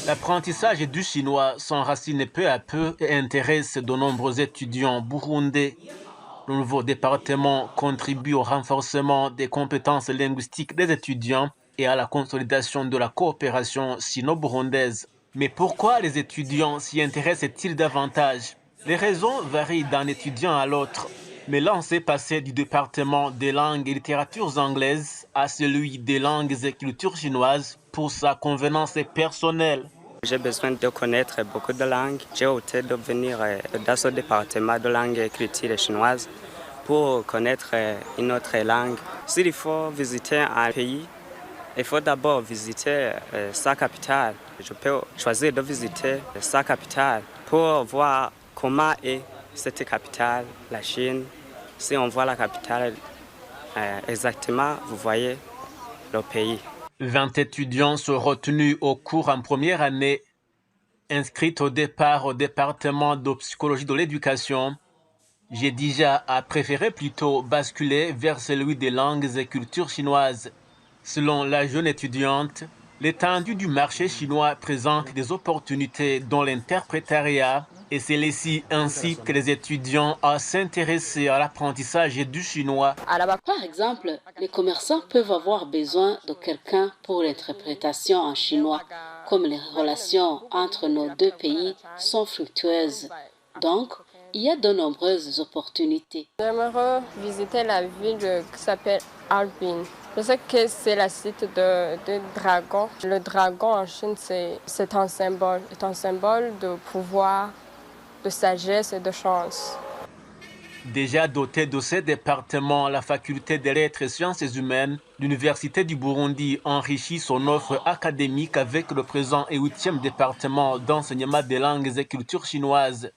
L'apprentissage du chinois s'enracine peu à peu et intéresse de nombreux étudiants burundais. Le nouveau département contribue au renforcement des compétences linguistiques des étudiants et à la consolidation de la coopération sino-burundaise. Mais pourquoi les étudiants s'y intéressent-ils davantage? Les raisons varient d'un étudiant à l'autre. Mais l'on s'est passé du département des langues et littératures anglaises à celui des langues et cultures chinoises pour sa convenance personnelle. J'ai besoin de connaître beaucoup de langues. J'ai opté de venir dans ce département de langue et culture chinoise pour connaître une autre langue. S'il faut visiter un pays, il faut d'abord visiter sa capitale. Je peux choisir de visiter sa capitale pour voir comment est cette capitale, la Chine. Si on voit la capitale exactement, vous voyez le pays. 20 étudiants sont retenus au cours en première année, inscrits au départ au département de psychologie de l'éducation. Jedija a préféré plutôt basculer vers celui des langues et cultures chinoises. Selon la jeune étudiante, l'étendue du marché chinois présente des opportunités dans l'interprétariat et c'est laissé ainsi que les étudiants à s'intéresser à l'apprentissage du chinois. Là-bas, par exemple, les commerçants peuvent avoir besoin de quelqu'un pour l'interprétation en chinois, comme les relations entre nos deux pays sont fructueuses. Donc, il y a de nombreuses opportunités. J'aimerais visiter la ville qui s'appelle Harbin. Je sais que c'est la site de dragon. Le dragon en Chine, c'est un symbole de pouvoir, de sagesse et de chance. Déjà dotée de ces départements, la faculté des lettres et sciences humaines, l'Université du Burundi enrichit son offre académique avec le présent et 8e département d'enseignement des langues et cultures chinoises.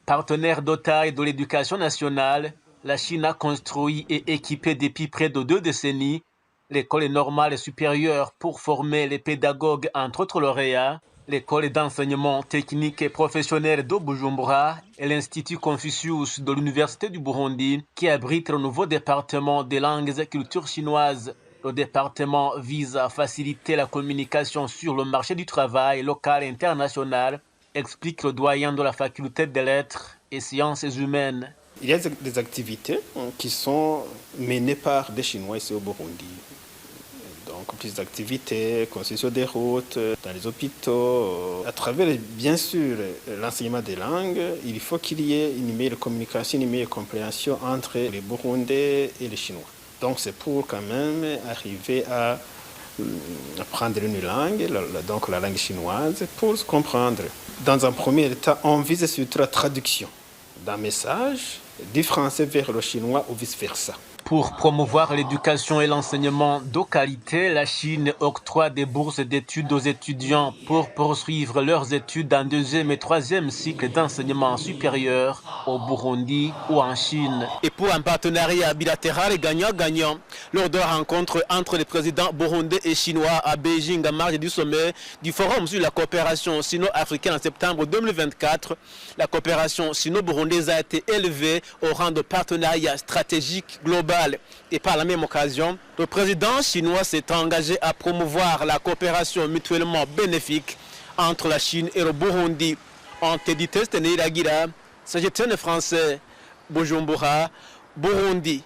Partenaire de taille de l'éducation nationale, la Chine a construit et équipé depuis près de 2 décennies l'école normale et supérieure pour former les pédagogues entre autres lauréats, l'école d'enseignement technique et professionnel de Bujumbura et l'Institut Confucius de l'Université du Burundi qui abrite le nouveau département des langues et cultures chinoises. Le département vise à faciliter la communication sur le marché du travail local et international, explique le doyen de la faculté des lettres et sciences humaines. Il y a des activités qui sont menées par des Chinois ici au Burundi. Donc, petites activités, construction des routes, dans les hôpitaux. À travers, bien sûr, l'enseignement des langues, il faut qu'il y ait une meilleure communication, une meilleure compréhension entre les Burundais et les Chinois. Donc, c'est pour quand même arriver à apprendre une langue, donc la langue chinoise, pour se comprendre. Dans un premier état, on vise surtout la traduction d'un message du français vers le chinois ou vice-versa. Pour promouvoir l'éducation et l'enseignement de qualité, la Chine octroie des bourses d'études aux étudiants pour poursuivre leurs études en 2e et 3e cycle d'enseignement supérieur au Burundi ou en Chine. Et pour un partenariat bilatéral gagnant-gagnant, lors de la rencontre entre les présidents burundais et chinois à Beijing en marge du sommet du Forum sur la coopération sino-africaine en septembre 2024, la coopération sino-burundaise a été élevée au rang de partenariat stratégique global. Et par la même occasion, le président chinois s'est engagé à promouvoir la coopération mutuellement bénéfique entre la Chine et le Burundi. En édité, c'était Neiragira, Sagitane français, Bujumbura, Burundi.